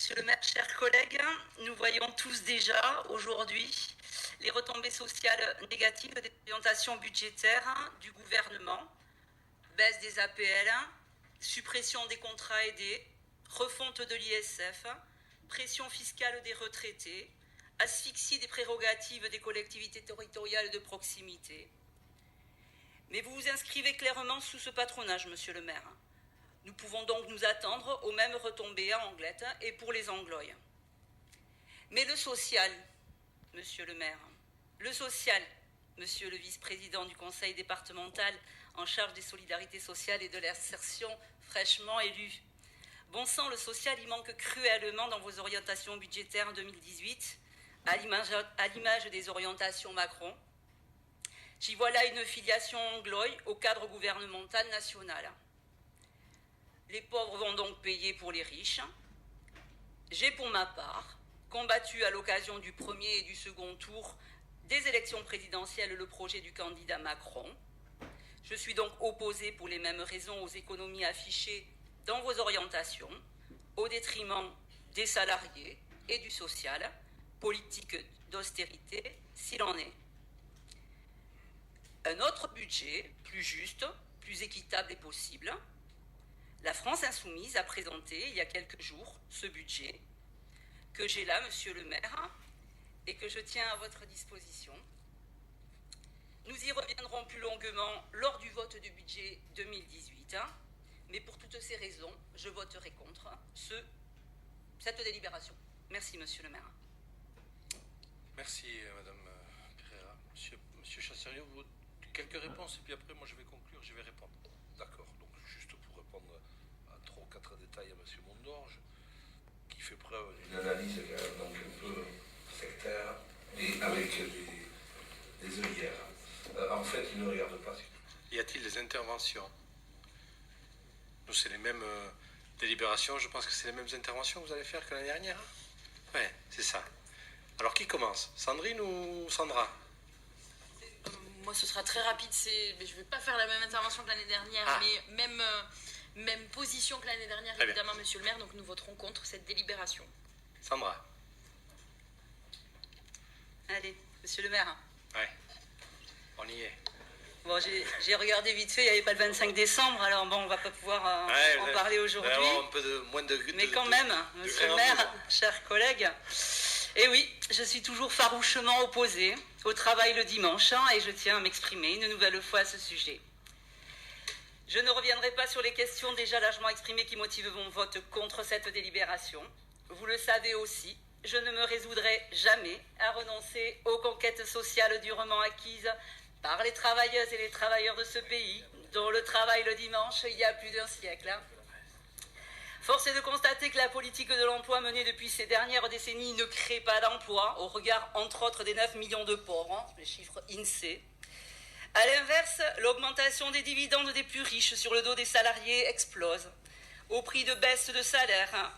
Monsieur le maire, chers collègues, nous voyons tous déjà aujourd'hui les retombées sociales négatives des orientations budgétaires du gouvernement, baisse des APL, suppression des contrats aidés, refonte de l'ISF, pression fiscale des retraités, asphyxie des prérogatives des collectivités territoriales de proximité. Mais vous vous inscrivez clairement sous ce patronage, monsieur le maire. Nous pouvons donc nous attendre aux mêmes retombées en Anglet et pour les Anglois. Mais le social, monsieur le maire, le social, monsieur le vice-président du conseil départemental en charge des solidarités sociales et de l'insertion fraîchement élu. Bon sang, le social, il manque cruellement dans vos orientations budgétaires en 2018, à l'image des orientations Macron. J'y vois là une filiation angloise au cadre gouvernemental national. Les pauvres vont donc payer pour les riches. J'ai pour ma part combattu à l'occasion du premier et du second tour des élections présidentielles le projet du candidat Macron. Je suis donc opposée pour les mêmes raisons aux économies affichées dans vos orientations, au détriment des salariés et du social, politique d'austérité s'il en est. Un autre budget, plus juste, plus équitable et possible. La France Insoumise a présenté il y a quelques jours ce budget que j'ai là, monsieur le maire, et que je tiens à votre disposition. Nous y reviendrons plus longuement lors du vote du budget 2018, mais pour toutes ces raisons, je voterai contre cette délibération. Merci, monsieur le maire. Merci, madame Pereira. Monsieur Chassériau, quelques réponses, et puis après, moi, je vais conclure, je vais répondre. D'accord, donc juste pour répondre à 3 ou 4 détails à monsieur Mondorge, qui fait preuve d'une analyse donc un peu sectaire et avec des œillères. En fait, il ne regarde pas. Y a-t-il des interventions? Nous, c'est les mêmes délibérations, je pense que c'est les mêmes interventions que vous allez faire que l'année dernière. Oui, c'est ça. Alors, qui commence? Sandrine ou Sandra? Moi, ce sera très rapide. Mais je ne vais pas faire la même intervention que l'année dernière, mais même position que l'année dernière, très évidemment, bien. Monsieur le maire. Donc, nous voterons contre cette délibération. Sandra. Allez, monsieur le maire. Ouais, on y est. Bon, j'ai regardé vite fait, il n'y avait pas le 25 décembre, alors bon, on ne va pas pouvoir en parler aujourd'hui. Un peu moins de mais quand même, monsieur le maire, chers collègues, et oui, je suis toujours farouchement opposée au travail le dimanche, et je tiens à m'exprimer une nouvelle fois à ce sujet. Je ne reviendrai pas sur les questions déjà largement exprimées qui motivent mon vote contre cette délibération. Vous le savez aussi, je ne me résoudrai jamais à renoncer aux conquêtes sociales durement acquises par les travailleuses et les travailleurs de ce pays, dont le travail le dimanche il y a plus d'un siècle. Force est de constater que la politique de l'emploi menée depuis ces dernières décennies ne crée pas d'emploi, au regard, entre autres, des 9 millions de pauvres, les chiffres INSEE. A l'inverse, l'augmentation des dividendes des plus riches sur le dos des salariés explose, au prix de baisse de salaire,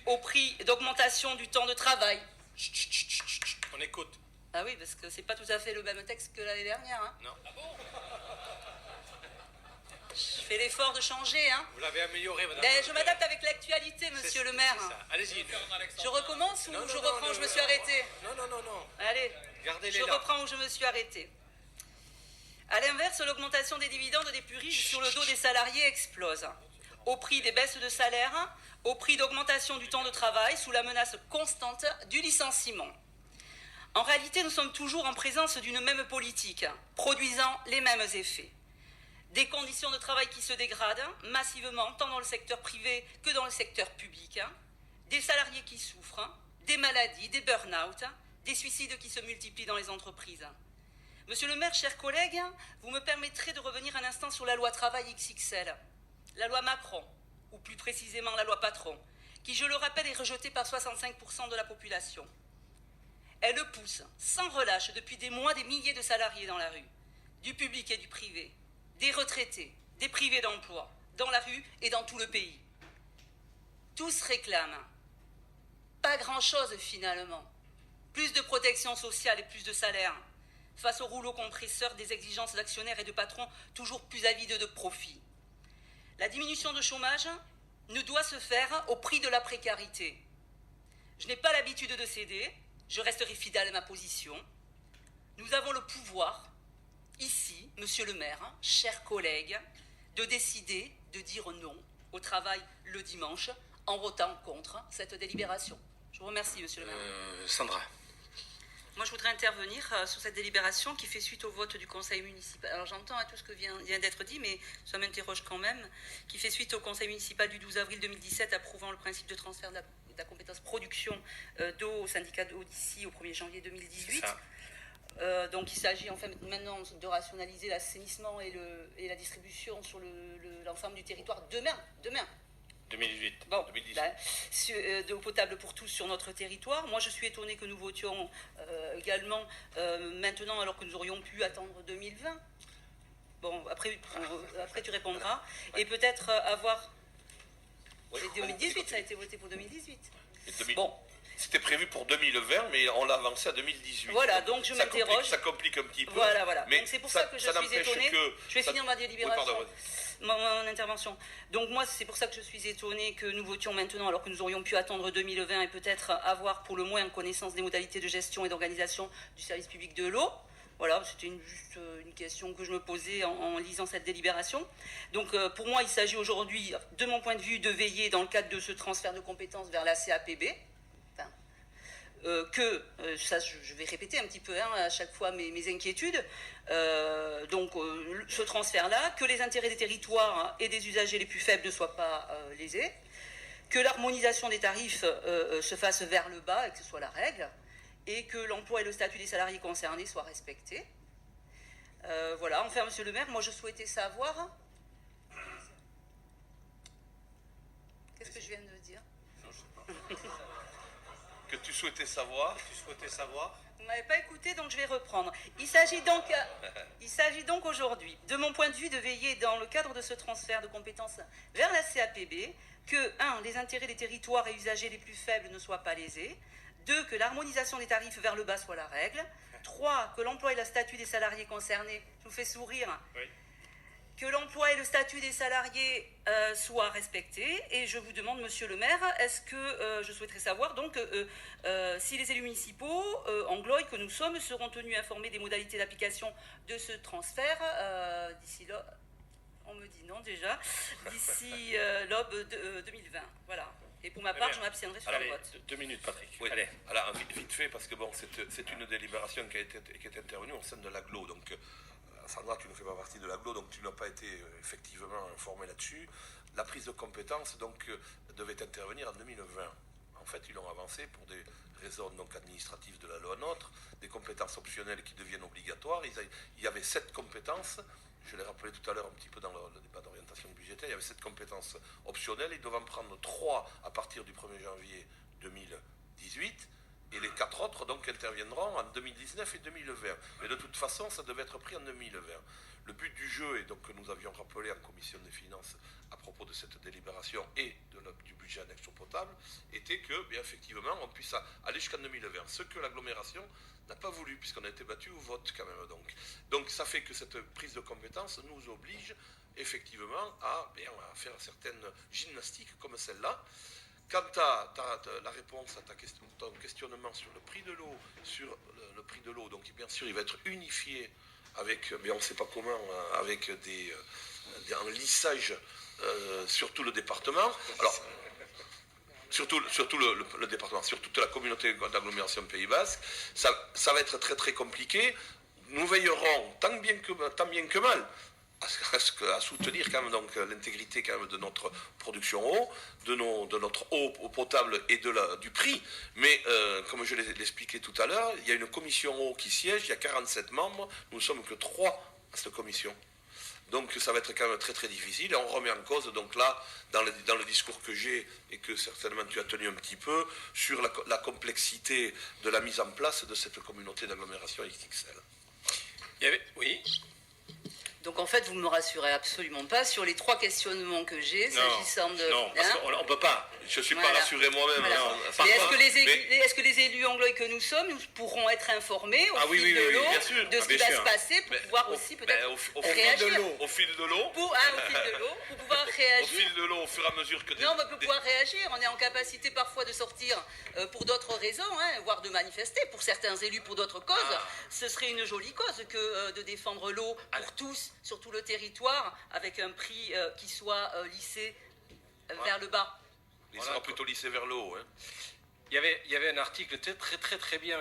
au prix d'augmentation du temps de travail. On écoute. Ah oui, parce que c'est pas tout à fait le même texte que l'année dernière. Non. Ah bon? Je fais l'effort de changer. Vous l'avez amélioré, madame. Mais je m'adapte avec l'actualité, monsieur le maire. Allez-y. Je recommence ou je reprends où je me suis arrêté? Non. Allez, gardez-les je là. reprends où je me suis arrêté. A l'inverse, l'augmentation des dividendes des plus riches sur le dos des salariés explose. Au prix des baisses de salaire, au prix d'augmentation du temps de travail, sous la menace constante du licenciement. En réalité, nous sommes toujours en présence d'une même politique, produisant les mêmes effets. Des conditions de travail qui se dégradent massivement, tant dans le secteur privé que dans le secteur public. Des salariés qui souffrent, des maladies, des burn-out, des suicides qui se multiplient dans les entreprises. Monsieur le maire, chers collègues, vous me permettrez de revenir un instant sur la loi travail XXL, la loi Macron, ou plus précisément la loi Patron, qui, je le rappelle, est rejetée par 65% de la population. Elle pousse sans relâche depuis des mois des milliers de salariés dans la rue, du public et du privé, des retraités, des privés d'emploi, dans la rue et dans tout le pays. Tous réclament. Pas grand-chose finalement. Plus de protection sociale et plus de salaire, face au rouleau compresseur des exigences d'actionnaires et de patrons toujours plus avides de profit. La diminution de chômage ne doit se faire au prix de la précarité. Je n'ai pas l'habitude de céder, je resterai fidèle à ma position. Nous avons le pouvoir, ici, monsieur le maire, chers collègues, de décider de dire non au travail le dimanche en votant contre cette délibération. Je vous remercie, monsieur le maire. Sandra. Moi, je voudrais intervenir sur cette délibération qui fait suite au vote du conseil municipal. Alors, j'entends tout ce que vient d'être dit, mais ça m'interroge quand même. Qui fait suite au conseil municipal du 12 avril 2017 approuvant le principe de transfert de la compétence production d'eau au syndicat d'eau d'ici au 1er janvier 2018. Donc, il s'agit enfin maintenant de rationaliser l'assainissement et la distribution sur l'ensemble du territoire demain. 2018. Bon, 2018. D'eau potable pour tous sur notre territoire. Moi, je suis étonnée que nous votions également maintenant, alors que nous aurions pu attendre 2020. Bon, après tu répondras. Et peut-être avoir... Oui, 2018, ça a été voté pour 2018. Bon. C'était prévu pour 2020, mais on l'a avancé à 2018. Voilà, donc je m'interroge. Ça complique un petit peu. Voilà. Mais donc c'est pour ça que je suis étonnée. Je vais finir ma délibération. Oui, mon intervention. Donc moi, c'est pour ça que je suis étonnée que nous votions maintenant, alors que nous aurions pu attendre 2020 et peut-être avoir pour le moins connaissance des modalités de gestion et d'organisation du service public de l'eau. Voilà, c'était juste une question que je me posais en lisant cette délibération. Donc pour moi, il s'agit aujourd'hui, de mon point de vue, de veiller dans le cadre de ce transfert de compétences vers la CAPB. Ça je vais répéter un petit peu à chaque fois mes inquiétudes, ce transfert-là, que les intérêts des territoires et des usagers les plus faibles ne soient pas lésés, que l'harmonisation des tarifs se fasse vers le bas et que ce soit la règle, et que l'emploi et le statut des salariés concernés soient respectés. Voilà, enfin, monsieur le maire, moi je souhaitais savoir... Qu'est-ce que je viens de dire? Que tu souhaitais savoir. Vous ne m'avez pas écouté, donc je vais reprendre. Il s'agit donc aujourd'hui, de mon point de vue, de veiller dans le cadre de ce transfert de compétences vers la CAPB, que 1. Les intérêts des territoires et usagers les plus faibles ne soient pas lésés, 2. Que l'harmonisation des tarifs vers le bas soit la règle, 3. Que l'emploi et le statut des salariés concernés, je vous fais sourire, oui. Que l'emploi et le statut des salariés soient respectés. Et je vous demande, monsieur le maire, est-ce que je souhaiterais savoir donc si les élus municipaux, Anglois que nous sommes, seront tenus informés des modalités d'application de ce transfert d'ici là. On me dit non déjà, d'ici l'aube de 2020. Voilà. Et pour ma part, je m'abstiendrai sur le vote. 2 minutes, Patrick. Oui. Allez. Alors, vite fait, parce que bon, c'est une délibération qui est intervenue au sein de l'AGLO. Donc, Sandra, tu ne fais pas partie de l'AGLO, donc tu n'as pas été effectivement informé là-dessus. La prise de compétence donc, devait intervenir en 2020. En fait, ils l'ont avancé pour des raisons donc, administratives de la loi NOTRe, des compétences optionnelles qui deviennent obligatoires. Il y avait 7 compétences, je l'ai rappelé tout à l'heure un petit peu dans le débat d'orientation budgétaire, il y avait 7 compétences optionnelles, ils devaient en prendre 3 à partir du 1er janvier 2018. Et les 4 autres donc interviendront en 2019 et 2020. Mais de toute façon, ça devait être pris en 2020. Le but du jeu, et donc que nous avions rappelé en commission des finances à propos de cette délibération et du budget annexe eau potable, était que, bien effectivement, on puisse aller jusqu'en 2020. Ce que l'agglomération n'a pas voulu, puisqu'on a été battu au vote quand même. Donc ça fait que cette prise de compétence nous oblige effectivement à faire certaines gymnastiques comme celle-là. Quant à la réponse à ton questionnement sur le prix de l'eau, donc bien sûr il va être unifié avec, mais on ne sait pas comment, avec un lissage sur tout le département. Alors, surtout le département, sur toute la communauté d'agglomération Pays Basque, ça va être très très compliqué. Nous veillerons tant bien que mal à soutenir quand même donc l'intégrité quand même de notre production eau, de notre eau potable et du prix. Mais comme je l'ai expliqué tout à l'heure, il y a une commission eau qui siège, il y a 47 membres, nous ne sommes que 3 à cette commission. Donc ça va être quand même très très difficile et on remet en cause donc là dans le discours que j'ai et que certainement tu as tenu un petit peu sur la complexité de la mise en place de cette communauté d'agglomération XXL. Oui. Donc en fait, vous ne me rassurez absolument pas sur les 3 questionnements que j'ai s'agissant de... Non, parce qu'on ne peut pas. Je ne suis pas rassuré moi-même. Voilà. Hein, mais est-ce que les élus anglois que nous sommes, nous pourrons être informés au fil de l'eau de ce qui va se passer pour pouvoir aussi peut-être réagir au fil de l'eau. Pour pouvoir réagir. Au fil de l'eau, au fur et à mesure que... Non, on va pouvoir réagir. On est en capacité parfois de sortir pour d'autres raisons, voire de manifester pour certains élus, pour d'autres causes. Ce serait une jolie cause que de défendre l'eau pour tous, sur tout le territoire, avec un prix qui soit lissé vers le bas. Il sera plutôt lissé vers le haut. Hein. Il y avait un article très bien